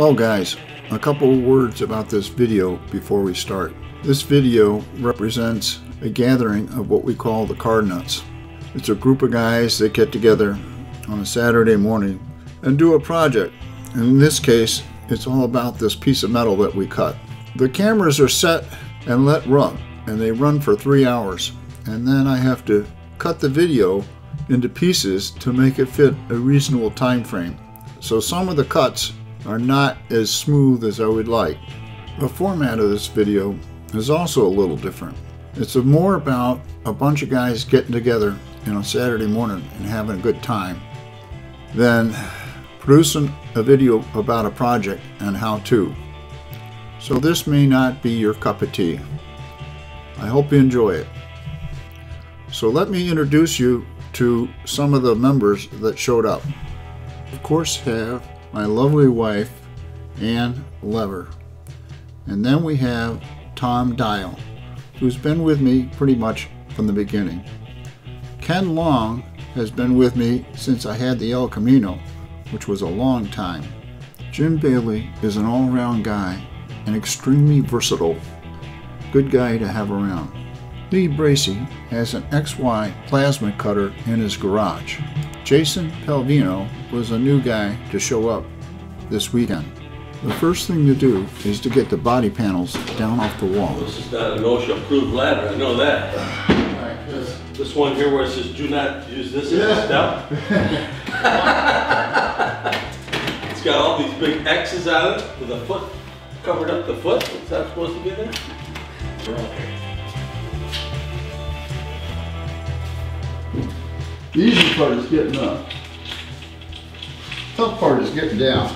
Well guys, a couple of words about this video before we start. This video represents a gathering of what we call the car nuts. It's a group of guys that get together on a Saturday morning and do a project. And in this case, it's all about this piece of metal that we cut. The cameras are set and let run, and they run for 3 hours. And then I have to cut the video into pieces to make it fit a reasonable time frame. So some of the cuts are not as smooth as I would like. The format of this video is also a little different. It's more about a bunch of guys getting together on a Saturday morning and having a good time than producing a video about a project and how to. So this may not be your cup of tea. I hope you enjoy it. So let me introduce you to some of the members that showed up. Of course have my lovely wife, Ann Lever. And then we have Tom Dial, who's been with me pretty much from the beginning. Ken Long has been with me since I had the El Camino, which was a long time. Jim Bailey is an all-around guy and extremely versatile. Good guy to have around. Lee Bracey has an XY plasma cutter in his garage. Jason Pelvino was a new guy to show up this weekend. The first thing to do is to get the body panels down off the wall. This is not an OSHA-approved ladder, I know that. This one here where it says do not use this as a step. It's got all these big X's on it with a foot covered up the foot. Is that supposed to be there? The easy part is getting up. Tough part is getting down.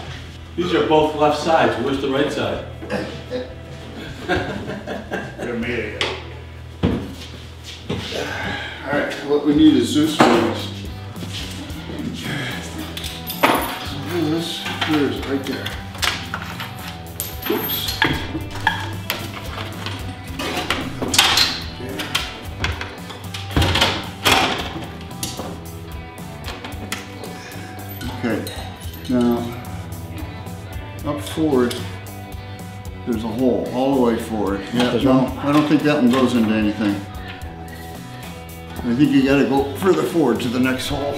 These are both left sides. Where's the right side? They're made of it. Alright, what we need is Zeus wheels. There's right there. Oops. Okay, now up forward, there's a hole all the way forward. Yeah, no, I don't think that one goes into anything. I think you gotta go further forward to the next hole.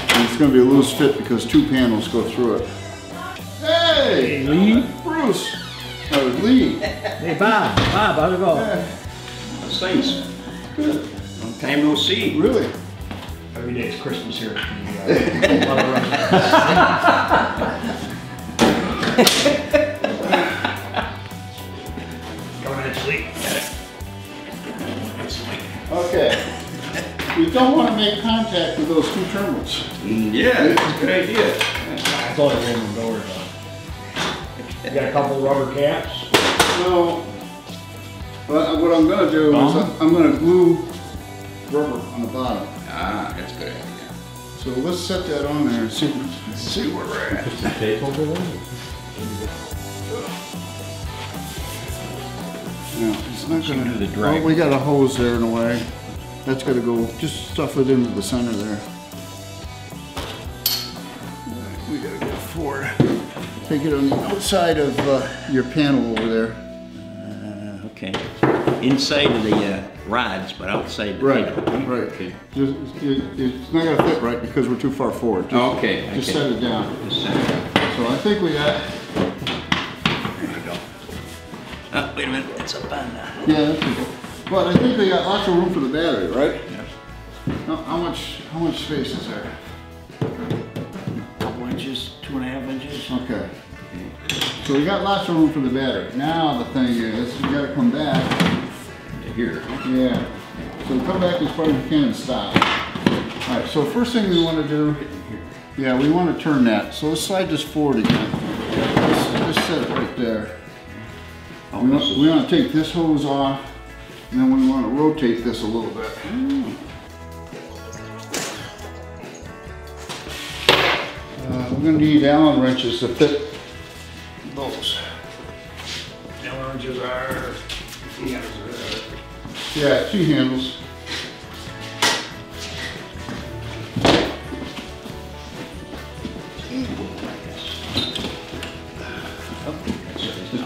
And it's gonna be a loose fit because 2 panels go through it. Hey! Lee? Bruce! Oh, Lee. Hey, Bob. Bob, how's it going? Yeah. How's things? Good. Long time no see. Really? Every day it's Christmas here. Go ahead, sleep. Okay. We don't want to make contact with those 2 terminals. Yeah, that's a good idea. I thought it was in the door. You got a couple rubber caps? No. But what I'm going to do is I'm going to glue rubber on the bottom. Ah, that's a good idea. So let's set that on there and see where we're at. Put some tape over there? No, it's not going to do the drag. Well, we got a hose there in a way. That's got to go, just stuff it into the center there. Right, we got to go forward. Take it on the outside of your panel over there. Okay. Inside of the rods, but outside the Right, panel. right. Okay. It's not going to fit right because we're too far forward. Just, Okay. Just set it down. Just set it down. So I think we got... There you go. Oh, wait a minute. It's up on Yeah, that's good. But I think we got lots of room for the battery, right? Yeah. Now, how much space is there? a couple inches, 2.5 inches. Okay. So we got lots of room for the battery. Now the thing is, you got to come back To here. Yeah. So come back as far as you can and stop. All right. So first thing we want to do, yeah, we want to turn that. So let's slide this forward again. Let's just set it right there. We want to take this hose off, and then we want to rotate this a little bit. We're going to need Allen wrenches to fit those. Allen wrenches are. Yeah, 2 handles.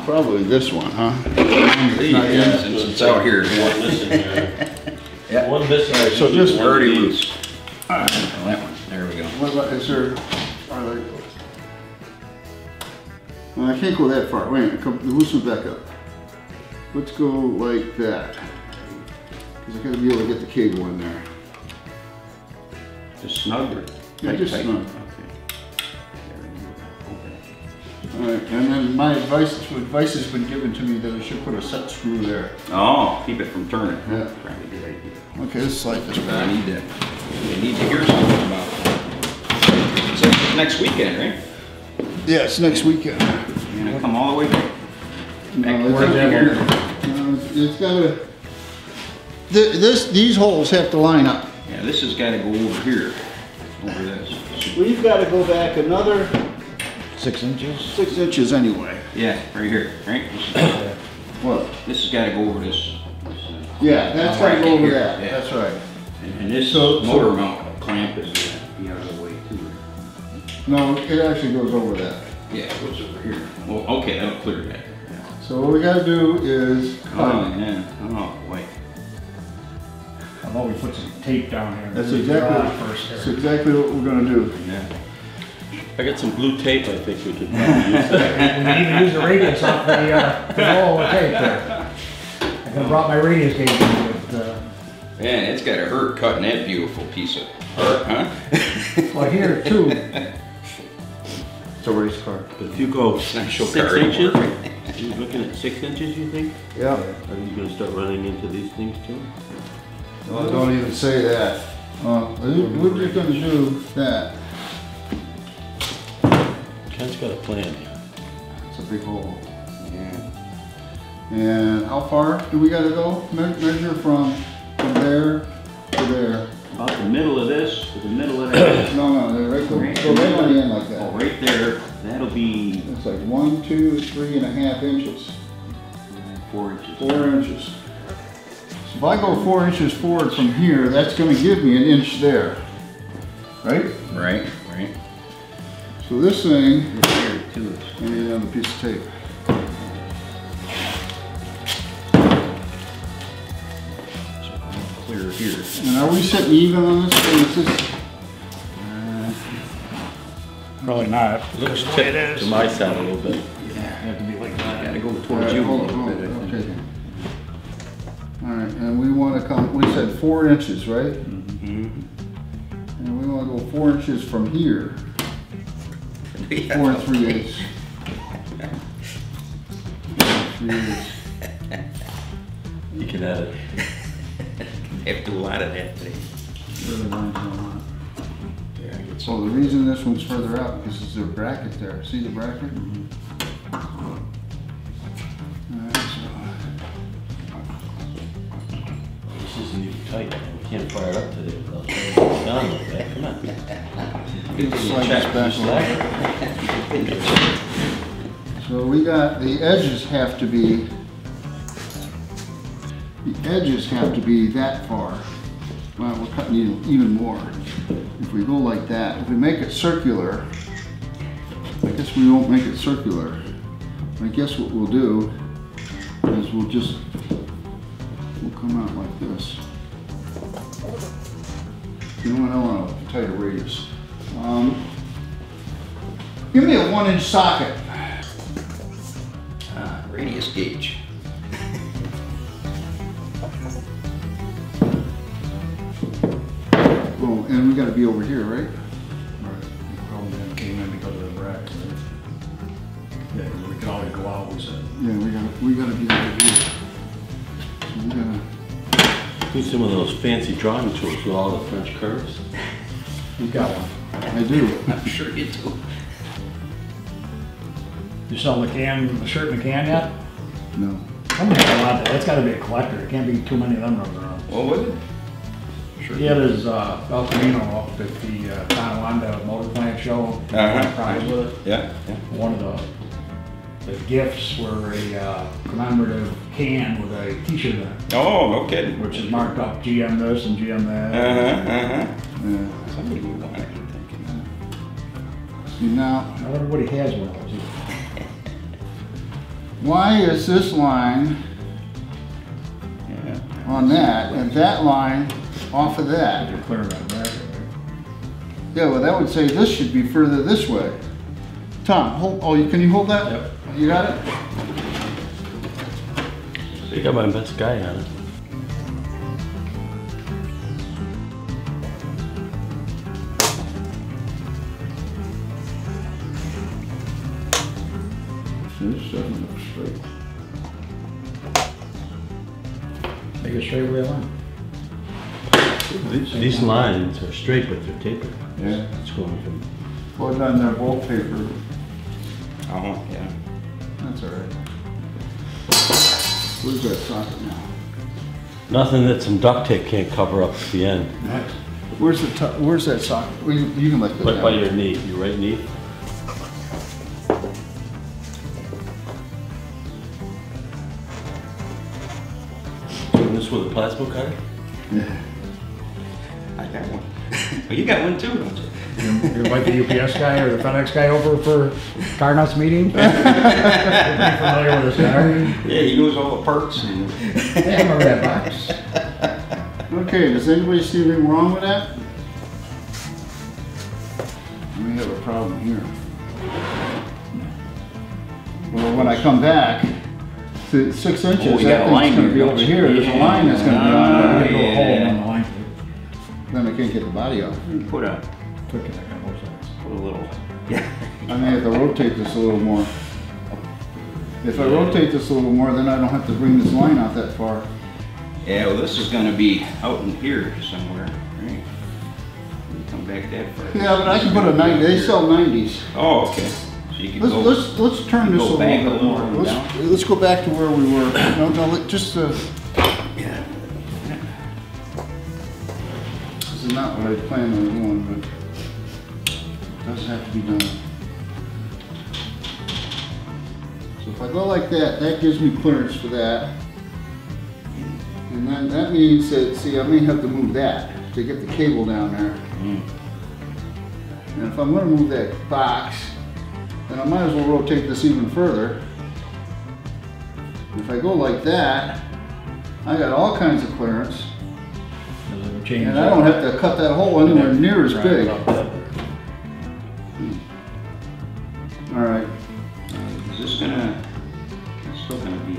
probably this one, huh? Yeah, Since it's out here. One missing here. Yeah. One missing. All right, so usually just one of Already these. loose. Oh, that one. There we go. What about, is there, are there? Well, I can't go that far. Wait a minute, come, loosen it back up. Let's go like that. Because I gotta be able to get the cable in there. Just snug or Yeah, just tight? snug. Okay. There we go. All right, and then my advice has been given to me that I should put a set screw there. Oh, keep it from turning. Yeah. Probably a good idea. Okay, let's slide this I back. need to hear something about it. So it's next weekend, right? Yeah, it's next weekend. You're gonna come all the way back? No, Where's that here? it's gotta, these holes have to line up. Yeah, this has got to go over here, over this. We've got to go back another 6 inches? 6 inches anyway. Yeah, right here, right? What? This has got to go over this. Yeah, that's got to go over that. Yeah. That's right. And this So- motor mount clamp is going to be out of the way too. No, it actually goes over that. Yeah, it goes over here. Well, okay, that'll clear that. So what we got to do is Oh, cut. yeah. Oh, boy. How about we put some tape down here? That's Really exactly, dry first that's there. exactly what we're going to do. Yeah. I got some blue tape, I think we could probably use that. We can even use the radius off the roll of tape there. I could have brought my radius gauge in, but, Man, it's got to hurt cutting that beautiful piece of art, huh? well, here too, It's a race car. But if you go not show 6 car inches, anymore. you're looking at 6 inches, you think? Yeah. Are you gonna start running into these things too? Well, don't even say that. We're just going to do that. Ken's got a plan. It's a big hole. Yeah. And how far do we got to go? Measure from there to there. About the middle of this to the middle of that. No, right, go right on the end like Oh, that. right there, that'll be It's like 1, 2, 3.5 inches. 4 inches. 4 inches. So if I go 4 inches forward from here, that's going to give me an inch there. Right? Right, right. So this thing, This here too. I need another piece of tape. Clear here. And are we sitting even on this thing? Is this, probably not. Looks The way it tipped is, to my side a little bit. you have to be like that. Gotta go all towards right, you a hold little on, bit, I think. okay. All right, and we want to come, we said 4 inches, right? Mhm. And we want to go 4 inches from here. 4 3/8. 3/8. You can add it. Have to do a lot of that today. Really lines on that. Yeah, I get So the reason this one's further out because there's a bracket there. See the bracket? Alright, This isn't even tight. We can't fire it up today without turning it down like that. Come on. so slide this back a little. So we got, the edges have to be that far. Well, we're cutting even more. If we go like that, if we make it circular, I guess we won't make it circular. I guess what we'll do is we'll come out like this. You know what, I want a tighter radius. Give me a 1-inch socket. radius gauge. Oh, and we gotta be over here, right? Right. The problem then came in because of the bracket, right? Yeah, 'cause we could always go out, we said. Yeah, we gotta be over here. So we gotta, Use some of those fancy drawing tools with all the French curves. You got one. I do. I'm sure you do. You selling the shirt in the can yet? No. Somebody's got a lot, that's gotta be a collector, there can't be too many of them running around. What was it? Sure. He had his El Camino up at the Pane motor plant show. Uh-huh. Prize with it. Yeah, yeah. One of the gifts were a commemorative can with a t-shirt in it, Oh, no kidding. which is marked up GM this and GM that. Uh-huh. Yeah. Somebody would want it, I'm thinking. See now, Not everybody has one of those. why is this line on that and that line off of that? You're clearing that back, right? Yeah, well, that would say this should be further this way. Tom, hold. Oh, can you hold that? Yep. You got it? You got my best guy on it. This doesn't look straight. Make a straight wheel line. These lines are straight, but they're tapered. Yeah. It's going from. Well done there, bolt paper. Oh, yeah. That's all right. Where's that socket now? Nothing that some duct tape can't cover up at the end. Where's that socket? Well, you can let that Right down. by your knee, your right knee. Doing this with a plasma cutter? Yeah. I got one. Well, you got one too, don't you? You're like the UPS guy or the FedEx guy over for car nuts meeting? Are you familiar with this guy? Yeah, he knows all the parts and. Yeah, I remember that box. Okay, does anybody see anything wrong with that? We have a problem here. Well, when I come back, to 6 inches, Oh, we got that a thing's line gonna be here, over don't you? here. There's a line that's gonna be on I'm there. gonna do a hole yeah. on the line. Then I can't get the body off. Put a Quick connect on both sides. little. Yeah. I may have to rotate this a little more. If I rotate this a little more, then I don't have to bring this line out that far. Yeah, well, this is gonna be out in here somewhere, right? Come back that far. Yeah, but I can put a 90, they sell 90s. Oh, okay. So you can go. Let's turn this a go back little bit more. Let's go back to where we were. No, just Yeah. this is not what I planned on doing, but it does have to be done. So if I go like that, that gives me clearance for that. And then that means that, see, I may have to move that to get the cable down there. And if I'm gonna move that box, then I might as well rotate this even further. If I go like that, I got all kinds of clearance. And I don't have to cut that hole anywhere near as big. All right. Is this gonna? It's still gonna be.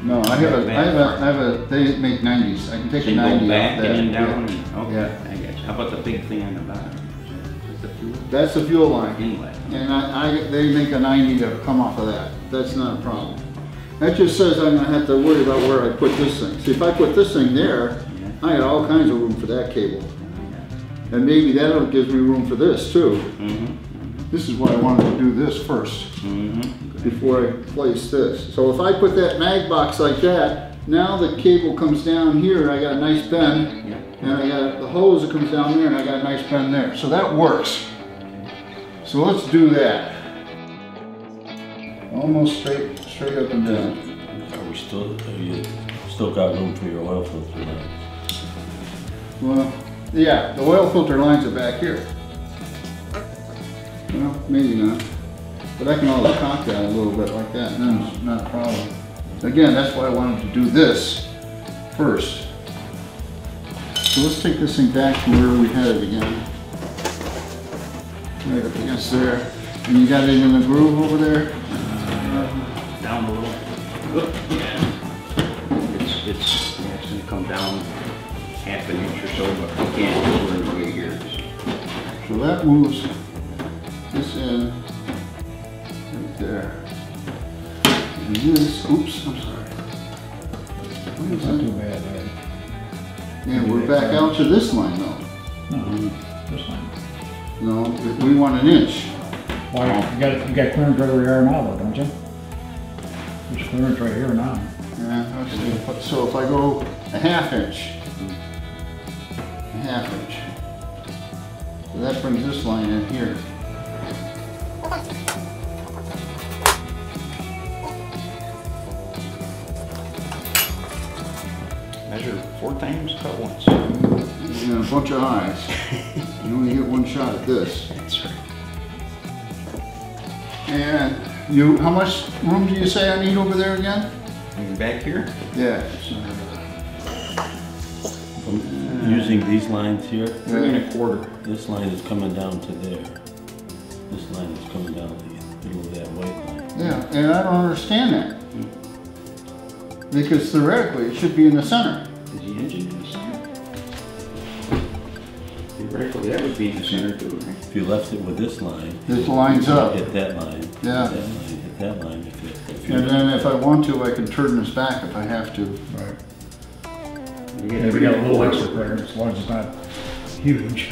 No, I have a, they make 90s. I can take So a you 90 go back off that. and then down. Yeah. And, okay, Yeah. I got you. How about the big thing on the bottom? Is that the fuel That's the fuel line. inlet? And they make a 90 to come off of that. That's not a problem. That just says I'm gonna have to worry about where I put this thing. See, if I put this thing there, I got all kinds of room for that cable. And maybe that gives me room for this too. This is why I wanted to do this first, before I place this. So if I put that mag box like that, now the cable comes down here, I got a nice bend, and I got the hose that comes down there, and I got a nice bend there. So that works. So let's do that. Almost straight up and down. Are we still, have you still got room for your oil filter lines? Well, yeah, the oil filter lines are back here. Well, maybe not. But I can always cock that a little bit like that, and that's not a problem. Again, that's why I wanted to do this first. So let's take this thing back to where we had it again. Right up against there. And you got it in the groove over there? Down a little. Yeah. It's gonna come down half an inch or so, but I can't go right here. So that moves this in right there. And this, oops, I'm sorry. What is Not that? too bad, right? Yeah, we're back out to this line though. No, this line. No, we want an inch. Why, you got clearance right where you are now, though, don't you? There's clearance right here now. Yeah, okay. So if I go a half inch, so that brings this line in here. Measure 4 times, cut once. And a bunch of eyes. You only get one shot at this. That's right. And How much room do you say I need over there again? Back here? Yeah. Using these lines here, 3 1/4. this line is coming down to there. This line is coming down to the middle of that white line. Yeah, and I don't understand that. Because theoretically, it should be in the center. Is the engine in the center? Theoretically, that would be in the center too, right? If you left it with this line, This lines up. hit that line, Yeah. hit that line, hit that line. If you And then if I want to, I can turn this back if I have to. Right. You Yeah, we got a little extra clearance, as long as it's not huge.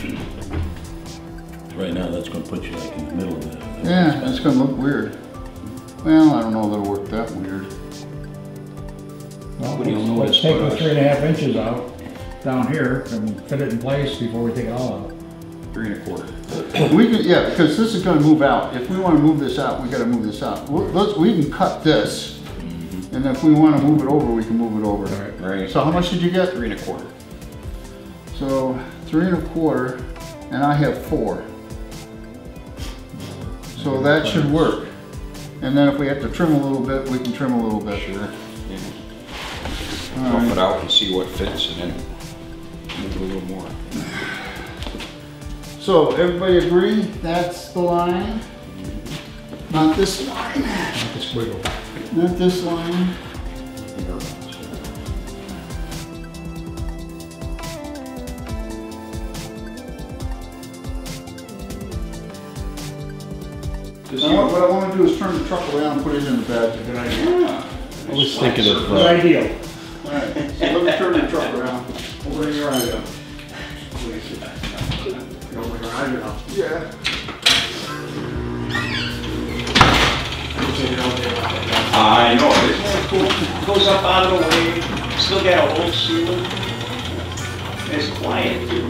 right now, that's going to put you like in the middle of that. Yeah, it's gonna look weird. Well, I don't know if it'll work that weird. Well, What do you know let's as take far the as- 3.5 inches out down here and fit it in place before we take it all out. 3 1/4. We can, yeah, because this is gonna move out. If we wanna move this out, we gotta move this out. We can cut this, and if we wanna move it over, we can move it over. Right. So how much did you get? 3 1/4. So 3 1/4, and I have 4. So that should work. And then if we have to trim a little bit, we can trim a little bit. Sure. Yeah. All Rough right. it out and see what fits and then move it a little more. So everybody agree? That's the line? Not this line. It's squiggle. Not this line. Now, what I want to do is turn the truck around and put it in the bed. Good idea. I was thinking of, Good idea. All right, so let me turn the truck around. Over your eye up. Over your eye up. Yeah. I know, isn't that cool? Goes up out of the way, still got a whole ceiling. It's quiet too.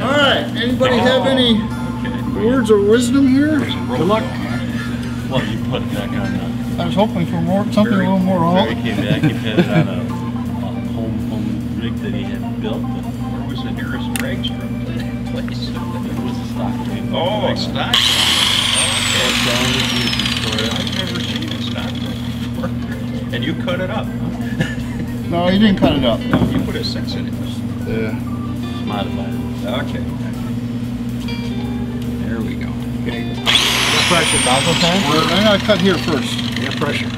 All right, anybody have any words of wisdom here? Good luck. well, you put it back on I was hoping for more, something a little more Barry all. came back, he had it on a home rig that he had built. And Where was the nearest dragster to that place? it was a stock rig. Oh, a stock. Okay. I've never seen a stock before. And you cut it up. No, he didn't cut it up. No, you put a 6 in it. Yeah. It's modified. Okay. There we go. Okay. Pressure, nozzle tank. I gotta cut here first. Yeah, pressure.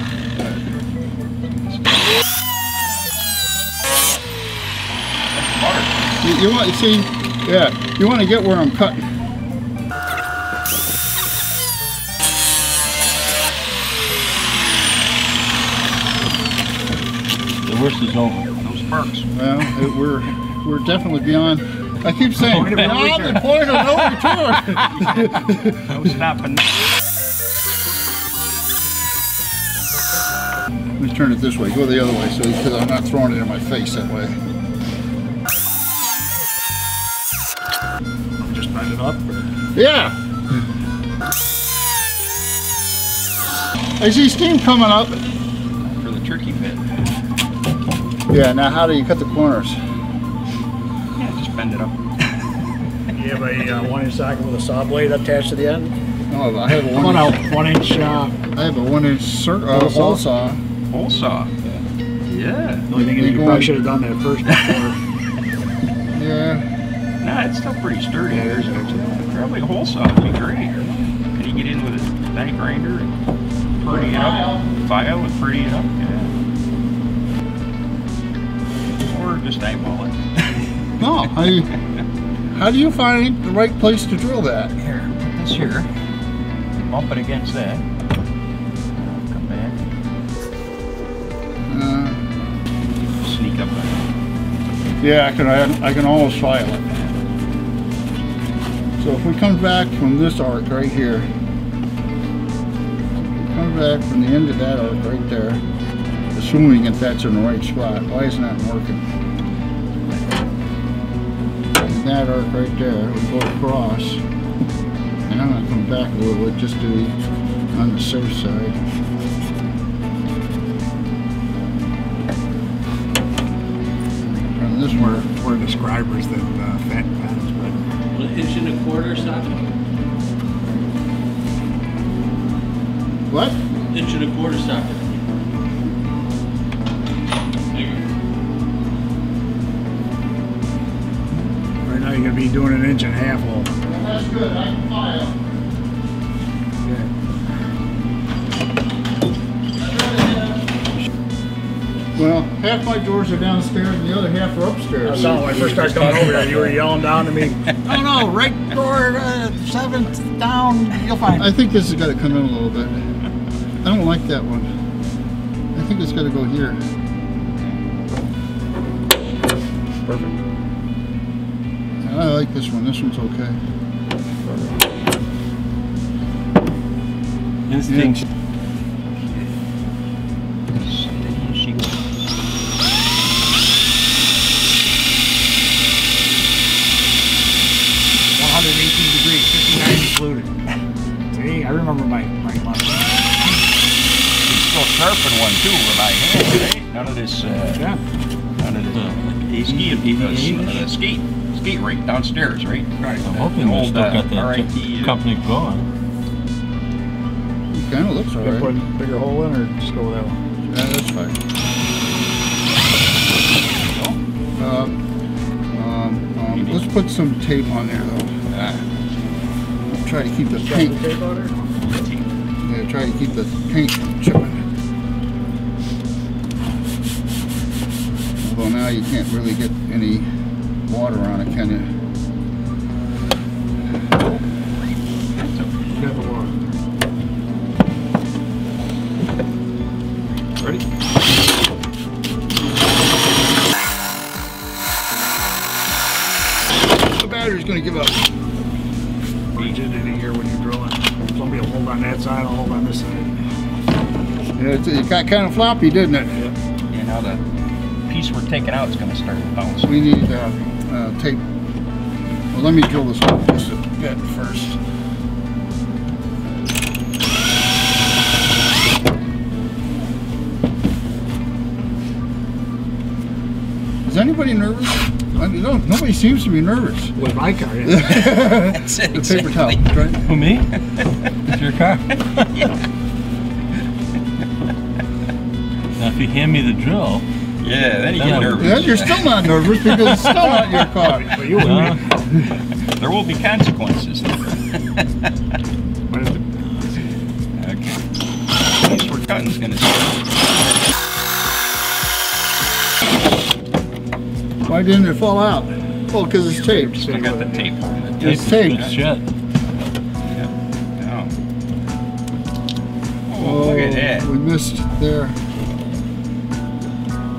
You want, see, yeah, you want to get where I'm cutting. The worst is over. Those sparks. Well, we're definitely beyond. I keep saying Point of no beyond the return. point of no return. No stopping. Let me turn it this way. Go the other way, so because I'm not throwing it in my face that way. Just bend it up. Yeah. I see steam coming up. For the turkey bit. Yeah. Now, how do you cut the corners? Yeah, just bend it up. You have a 1-inch socket with a saw blade attached to the end. Oh, I have a Come on 1 out, inch. 1-inch. I have a 1-inch hole saw. Hole saw. Yeah. The only thing is you probably should have done that first before. Yeah. Nah, it's still pretty sturdy. There's probably a hole saw would be great. Can you get in with a die grinder and pretty it up? File and pretty it up, yeah. Or just eyeball it. No. How do you find the right place to drill that? Here, put this here. Bump it against that. Come back. Sneak up on Yeah, I can always file it. So if we come back from this arc right here, come back from the end of that arc right there, assuming that that's in the right spot. Why isn't that working? And that arc right there, we go across, and I'm gonna come back a little bit just to be on the safe side. Turn And this one, More describers than fat patterns, but 1 1/4 inch socket. what? 1 1/4 inch socket. right now you're gonna be doing 1.5 inch hole. That's good. I can file. Well, half my doors are downstairs and the other half are upstairs. When I first started coming over here, you were yelling down to me, no, right door, 7th down, you'll find I it. think this has got to come in a little bit. I don't like that one. I think it's got to go here. Perfect. I like this one. This one's okay. Instinct. She 118 degrees, 59 included. See, I remember my money. still sharpen one too with my hand, right? None of this, Yeah. none of this skate rink downstairs, right? Right. I'm hoping they still got that RIT, company going. It kind of looks Should I put alright. a bigger hole in or just go with that one? Yeah, that's fine. Let's put some tape on there though. Try to keep the paint. Tape on there? Yeah, try to keep the paint chipping. Although now you can't really get any water on it, can you? Got the water. Ready? The battery's going to give up. Rigidity here when you're drilling. Somebody will hold on that side, I'll hold on this side. Yeah, it got kind of floppy, didn't it? Yeah, now the piece we're taking out is going to start bouncing. We need tape. Well, let me drill this hole just a bit first. Is anybody nervous? Nobody seems to be nervous. With my car, yeah. That's it, The paper towel, exactly. right? Who, me? It's your car? Now if you hand me the drill, Yeah, then you Then get I'm- nervous. Yeah, you're still not nervous because it's still not your car. But you will. There will be consequences. But if Okay. The piece we're cutting is going to start. Why didn't it fall out? Well, because it's taped. Still got the tape on it. It's taped. shut. Yeah. Oh, look at that. We missed there.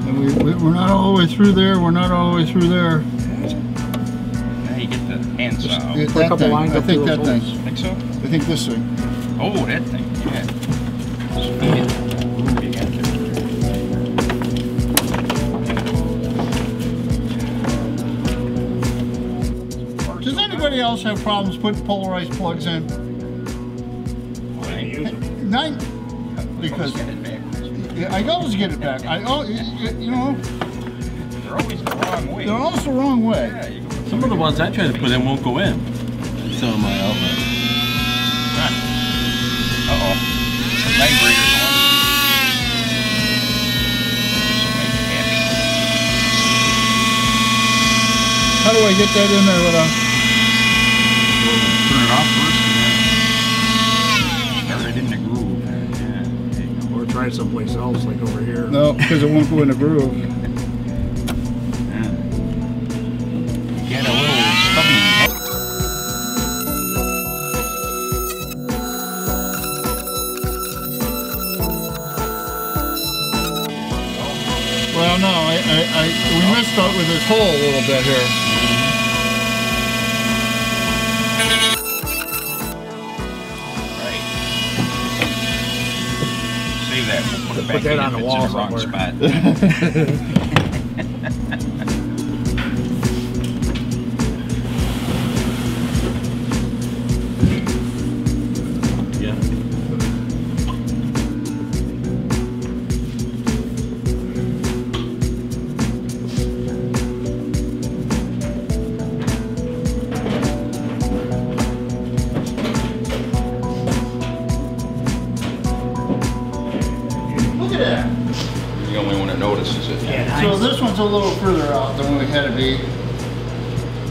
And we're not all the way through there. We're not all the way through there. Now you get the handsaw out. That Put a couple thing. lines I up think through that those thing. Think so? I think this thing. Oh, that thing. Yeah. Speed it. Ooh, you got it. Does anybody else have problems putting polarized plugs in? Not because Get it backwards. yeah, I always get it back. You know, They're always the wrong way. they're always the wrong way. Yeah, you go Some of the ones I try to put in won't go in. Some of my outlets. Uh-oh. Vibrator's on. This will make you happy. How do I get that in there without? Turn it off first and then start it in the groove. Yeah. or try someplace else, like over here. No, because it won't go in the groove. Get a little stubby. Well, no, we missed out with this hole a little bit here. Right. Save that. We'll put it back Put that in on if the it's wall in the wrong somewhere. Yeah. this one's a little further out than we had it be.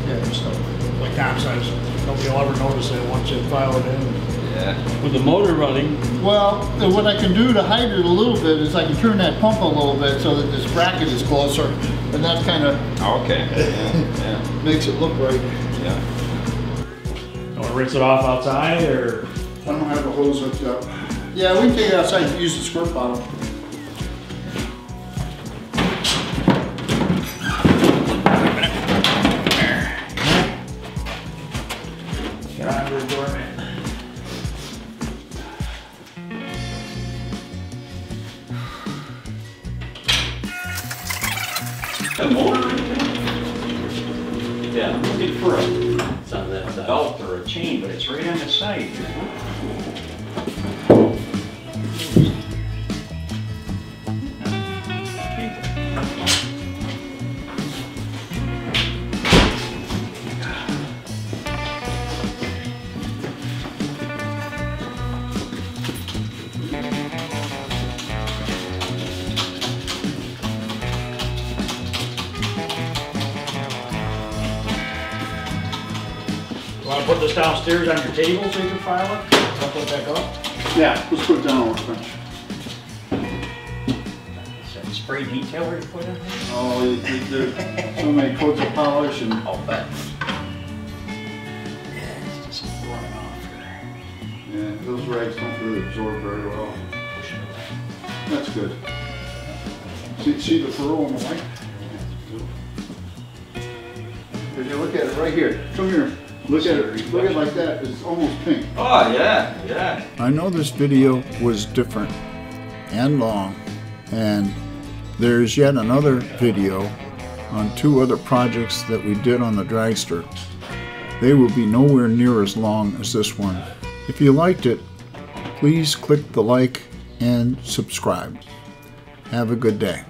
Yeah, just like Tom says, nobody will ever notice it once you file it in. Yeah. With the motor running, Well, what I can do to hide it a little bit is I can turn that pump a little bit so that this bracket is closer, and that kind of Okay. Yeah. makes it look right. Yeah. You want to rinse it off outside, or? I don't have a hose hooked up. Yeah, we can take it outside and use the squirt bottle. Get out of the door, man. The motor? Yeah, I'm looking for a it's on that side. belt or a chain, but it's right on the side here. You want to put this downstairs on your table so you can file it? I'll put it back up. Yeah, let's put it down on the workbench. Is that spray detailer you put in there? Oh, there's so many coats of polish and... I'll bet. Yeah, it's just running off here. Yeah, those rags don't really absorb very well. Pushing it back. That's good. See the furrow on the white? If you look at it right here, come here. Look at it like that. It's almost pink. Oh, yeah, yeah. I know this video was different and long, and there's yet another video on 2 other projects that we did on the dragster. They will be nowhere near as long as this one. If you liked it, please click the like and subscribe. Have a good day.